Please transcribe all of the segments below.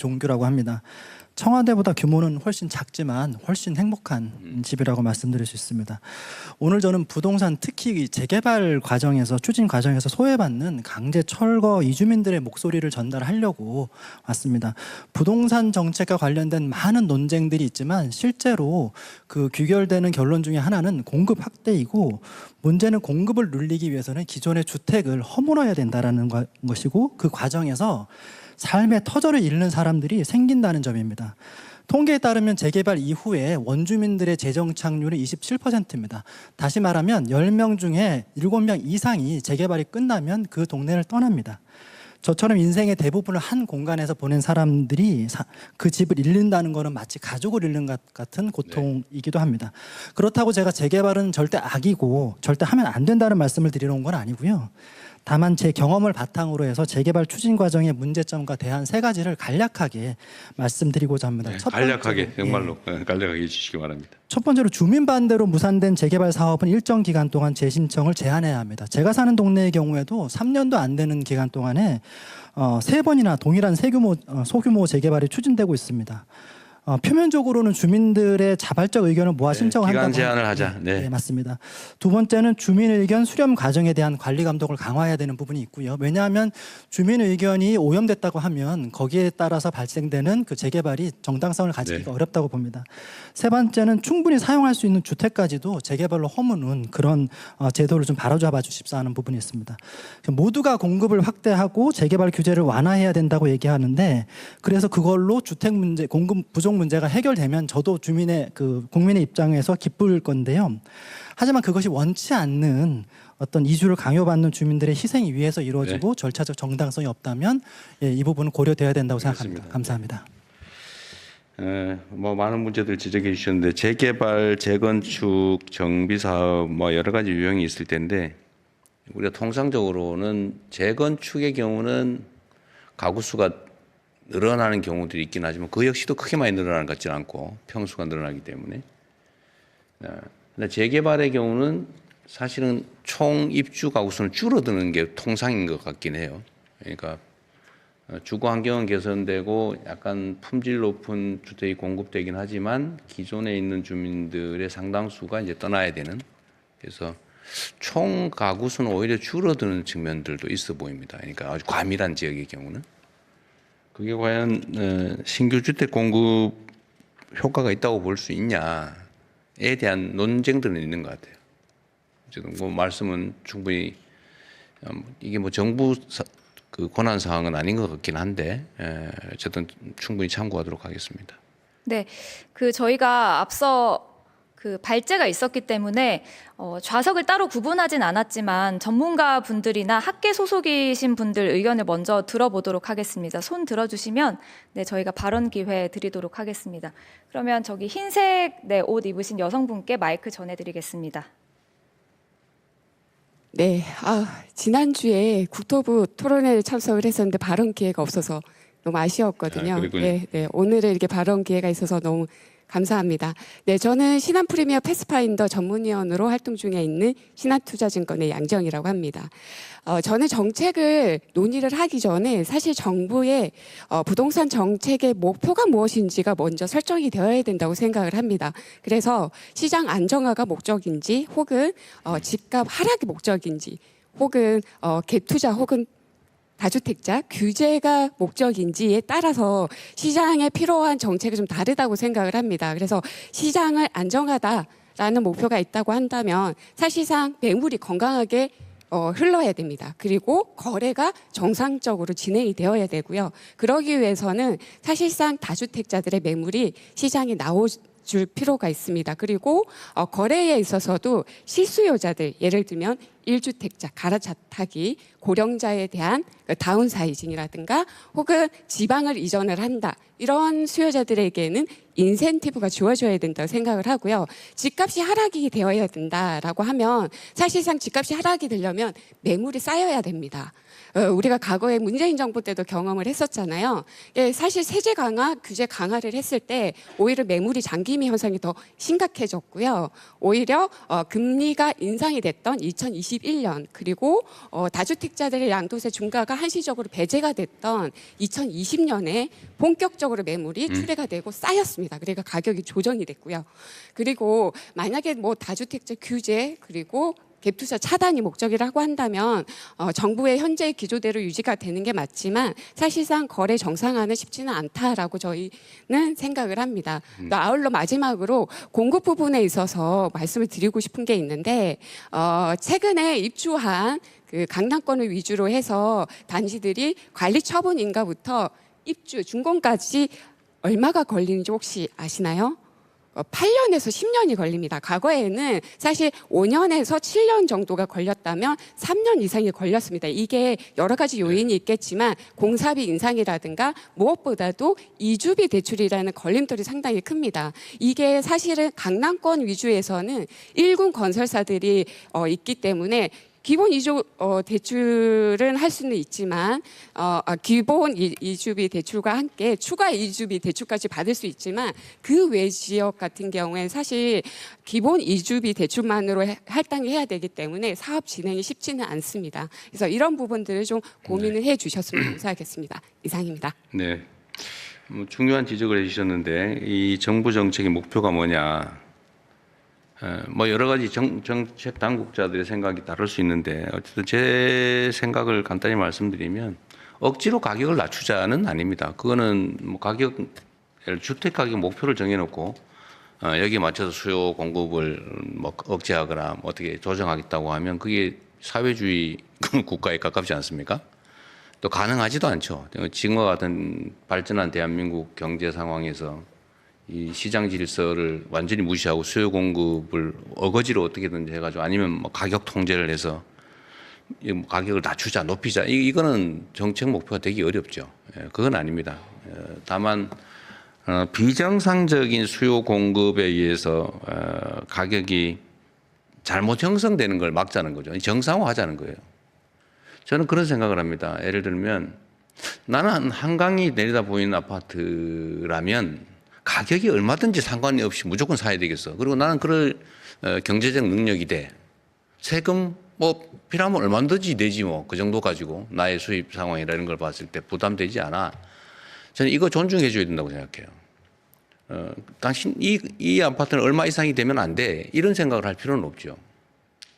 종규라고 합니다. 청와대보다 규모는 훨씬 작지만 훨씬 행복한 집이라고 말씀드릴 수 있습니다. 오늘 저는 부동산 특히 재개발 과정에서 추진 과정에서 소외받는 강제 철거 이주민들의 목소리를 전달하려고 왔습니다. 부동산 정책과 관련된 많은 논쟁들이 있지만 실제로 그 귀결되는 결론 중에 하나는 공급 확대이고 문제는 공급을 눌리기 위해서는 기존의 주택을 허물어야 된다는 것이고 그 과정에서 삶의 터전을 잃는 사람들이 생긴다는 점입니다. 통계에 따르면 재개발 이후에 원주민들의 재정 착률은 27%입니다. 다시 말하면 10명 중에 7명 이상이 재개발이 끝나면 그 동네를 떠납니다. 저처럼 인생의 대부분을 한 공간에서 보낸 사람들이 그 집을 잃는다는 것은 마치 가족을 잃는 것 같은 고통이기도 합니다. 그렇다고 제가 재개발은 절대 악이고 절대 하면 안 된다는 말씀을 드리러 온 건 아니고요. 다만 제 경험을 바탕으로 해서 재개발 추진 과정의 문제점과 대안 3가지를 간략하게 말씀드리고자 합니다. 간략하게 정말로 간략하게 해주시기 바랍니다. 첫 번째로 주민 반대로 무산된 재개발 사업은 일정 기간 동안 재신청을 제한해야 합니다. 제가 사는 동네의 경우에도 3년도 안 되는 기간 동안에 3번이나 동일한 소규모 재개발이 추진되고 있습니다. 표면적으로는 주민들의 자발적 의견을 모아 신청한다고 기간 제한을 하자. 네, 맞습니다. 두 번째는 주민 의견 수렴 과정에 대한 관리 감독을 강화해야 되는 부분이 있고요. 왜냐하면 주민 의견이 오염됐다고 하면 거기에 따라서 발생되는 그 재개발이 정당성을 가지기가 어렵다고 봅니다. 세 번째는 충분히 사용할 수 있는 주택까지도 재개발로 허무는 그런 제도를 좀 바로잡아 주십사 하는 부분이 있습니다. 모두가 공급을 확대하고 재개발 규제를 완화해야 된다고 얘기하는데 그래서 그걸로 주택 문제, 공급 부족 문제가 해결되면 저도 국민의 입장에서 기쁠 건데요. 하지만 그것이 원치 않는 어떤 이주를 강요받는 주민들의 희생이 위해서 이루어지고 절차적 정당성이 없다면 이 부분은 고려돼야 된다고 생각합니다. 감사합니다. 뭐 많은 문제들 지적해 주셨는데 재개발, 재건축, 정비 사업 뭐 여러 가지 유형이 있을 텐데 우리가 통상적으로는 재건축의 경우는 가구 수가 늘어나는 경우들이 있긴 하지만 그 역시도 크게 많이 늘어나는 것 같지는 않고 평수가 늘어나기 때문에. 근데 재개발의 경우는 사실은 총 입주 가구 수는 줄어드는 게 통상인 것 같긴 해요. 그러니까 주거 환경은 개선되고 약간 품질 높은 주택이 공급되긴 하지만 기존에 있는 주민들의 상당수가 이제 떠나야 되는, 그래서 총 가구 수는 오히려 줄어드는 측면들도 있어 보입니다. 그러니까 아주 과밀한 지역의 경우는. 그게 과연 신규 주택 공급 효과가 있다고 볼 수 있냐에 대한 논쟁들은 있는 것 같아요. 어쨌든 그 말씀은 충분히 이게 뭐 정부 그 권한 사항은 아닌 것 같긴 한데 어쨌든 충분히 참고하도록 하겠습니다. 네, 저희가 앞서 발제가 있었기 때문에 좌석을 따로 구분하진 않았지만 전문가 분들이나 학계 소속이신 분들 의견을 먼저 들어보도록 하겠습니다. 손 들어주시면 저희가 발언 기회 드리도록 하겠습니다. 그러면 저기 흰색 옷 입으신 여성분께 마이크 전해드리겠습니다. 네, 지난주에 국토부 토론회에 참석을 했었는데 발언 기회가 없어서 너무 아쉬웠거든요. 오늘은 이렇게 발언 기회가 있어서 너무 감사합니다. 네, 저는 신한프리미어 패스파인더 전문위원으로 활동 중에 있는 신한투자증권의 양정이라고 합니다. 저는 정책을 논의를 하기 전에 사실 정부의 부동산 정책의 목표가 무엇인지가 먼저 설정이 되어야 된다고 생각을 합니다. 그래서 시장 안정화가 목적인지 혹은 집값 하락이 목적인지 혹은 갭 투자 혹은 다주택자 규제가 목적인지에 따라서 시장에 필요한 정책이 좀 다르다고 생각을 합니다. 그래서 시장을 안정하다라는 목표가 있다고 한다면 사실상 매물이 건강하게 흘러야 됩니다. 그리고 거래가 정상적으로 진행이 되어야 되고요. 그러기 위해서는 사실상 다주택자들의 매물이 시장에 나올 필요가 있습니다. 그리고 거래에 있어서도 실수요자들, 예를 들면 1주택자, 갈아타기, 고령자에 대한 다운사이징이라든가 혹은 지방을 이전을 한다. 이런 수요자들에게는 인센티브가 주어져야 된다고 생각을 하고요. 집값이 하락이 되어야 된다라고 하면 사실상 집값이 하락이 되려면 매물이 쌓여야 됩니다. 우리가 과거에 문재인 정부 때도 경험을 했었잖아요. 예, 사실 세제 강화, 규제 강화를 했을 때 오히려 매물이 잠김이 현상이 더 심각해졌고요. 오히려 금리가 인상이 됐던 2021년 그리고 다주택자들의 양도세 중과가 한시적으로 배제가 됐던 2020년에 본격적으로 매물이 출회가 되고 쌓였습니다. 그러니까 가격이 조정이 됐고요. 그리고 만약에 뭐 다주택자 규제 그리고 갭투자 차단이 목적이라고 한다면 정부의 현재 기조대로 유지가 되는 게 맞지만 사실상 거래 정상화는 쉽지는 않다라고 저희는 생각을 합니다. 또 아울러 마지막으로 공급 부분에 있어서 말씀을 드리고 싶은 게 있는데 최근에 입주한 그 강남권을 위주로 해서 단지들이 관리 처분 인가부터 입주 준공까지 얼마가 걸리는지 혹시 아시나요? 8년에서 10년이 걸립니다. 과거에는 사실 5년에서 7년 정도가 걸렸다면 3년 이상이 걸렸습니다. 이게 여러 가지 요인이 있겠지만 공사비 인상이라든가 무엇보다도 이주비 대출이라는 걸림돌이 상당히 큽니다. 이게 사실은 강남권 위주에서는 1군 건설사들이 있기 때문에 기본 이주 대출은 할 수는 있지만 기본 이주비 대출과 함께 추가 이주비 대출까지 받을 수 있지만 그 외 지역 같은 경우에는 사실 기본 이주비 대출만으로 할당해야 되기 때문에 사업 진행이 쉽지는 않습니다. 그래서 이런 부분들을 좀 고민을 해주셨으면 감사하겠습니다. 이상입니다. 네, 중요한 지적을 해주셨는데 이 정부 정책의 목표가 뭐냐? 뭐 여러 가지 정책 당국자들의 생각이 다를 수 있는데 어쨌든 제 생각을 간단히 말씀드리면 억지로 가격을 낮추자는 아닙니다. 그거는 뭐 주택 가격 목표를 정해놓고 여기에 맞춰서 수요 공급을 뭐 억제하거나 뭐 어떻게 조정하겠다고 하면 그게 사회주의 국가에 가깝지 않습니까? 또 가능하지도 않죠. 지금과 같은 발전한 대한민국 경제 상황에서 이 시장 질서를 완전히 무시하고 수요 공급을 어거지로 어떻게든지 해가지고 아니면 뭐 가격 통제를 해서 가격을 낮추자, 높이자 이거는 정책 목표가 되기 어렵죠. 그건 아닙니다. 다만 비정상적인 수요 공급에 의해서 가격이 잘못 형성되는 걸 막자는 거죠. 정상화하자는 거예요. 저는 그런 생각을 합니다. 예를 들면 나는 한강이 내려다 보이는 아파트라면 가격이 얼마든지 상관이 없이 무조건 사야 되겠어. 그리고 나는 그럴 경제적 능력이 돼. 세금 뭐 필요하면 얼마든지 내지 뭐 그 정도 가지고 나의 수입 상황이라는 걸 봤을 때 부담되지 않아. 저는 이거 존중해 줘야 된다고 생각해요. 당신 이 아파트는 얼마 이상이 되면 안 돼. 이런 생각을 할 필요는 없죠.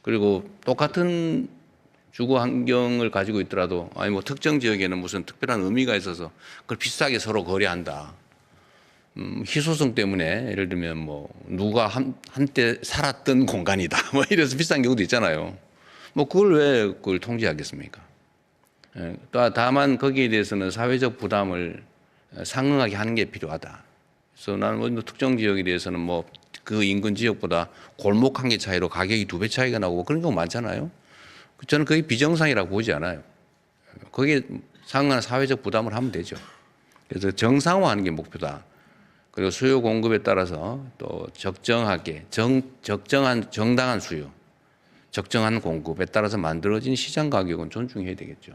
그리고 똑같은 주거 환경을 가지고 있더라도 아니 뭐 특정 지역에는 무슨 특별한 의미가 있어서 그걸 비싸게 서로 거래한다. 희소성 때문에 예를 들면 뭐 누가 한때 살았던 공간이다 뭐 이래서 비싼 경우도 있잖아요. 뭐 그걸 통제하겠습니까? 다만 거기에 대해서는 사회적 부담을 상응하게 하는 게 필요하다. 그래서 나는 뭐 특정 지역에 대해서는 뭐 그 인근 지역보다 골목 한 개 차이로 가격이 2배 차이가 나고 그런 경우 많잖아요. 저는 그게 비정상이라고 보지 않아요. 거기에 상응하는 사회적 부담을 하면 되죠. 그래서 정상화하는 게 목표다. 그리고 수요 공급에 따라서 또 적정하게 적정한 정당한 수요, 적정한 공급에 따라서 만들어진 시장 가격은 존중해야 되겠죠.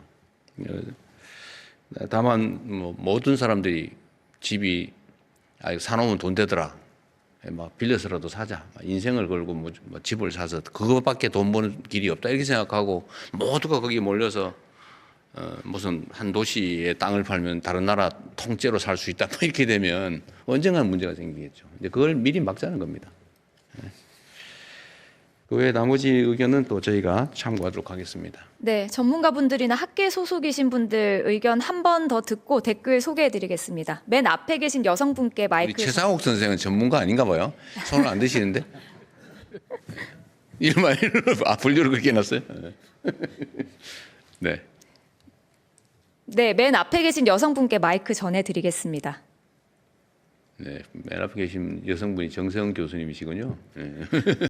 다만 뭐 모든 사람들이 집이 사놓으면 돈 되더라, 막 빌려서라도 사자, 인생을 걸고 뭐 집을 사서 그거밖에 돈 버는 길이 없다 이렇게 생각하고 모두가 거기 몰려서 무슨 한 도시에 땅을 팔면 다른 나라 통째로 살 수 있다 이렇게 되면 언젠가는 문제가 생기겠죠. 이제 그걸 미리 막자는 겁니다. 그 외에 나머지 의견은 또 저희가 참고하도록 하겠습니다. 네, 전문가분들이나 학계 소속이신 분들 의견 한 번 더 듣고 댓글 소개해드리겠습니다. 맨 앞에 계신 여성분께 마이크. 우리 최상욱 선생은 전문가 아닌가 봐요. 손을 안 드시는데. 이름만 분류를 그렇게 해놨어요. 네. 네, 맨 앞에 계신 여성분께 마이크 전해드리겠습니다. 네, 맨 앞에 계신 여성분이 정세영 교수님이시군요. 네.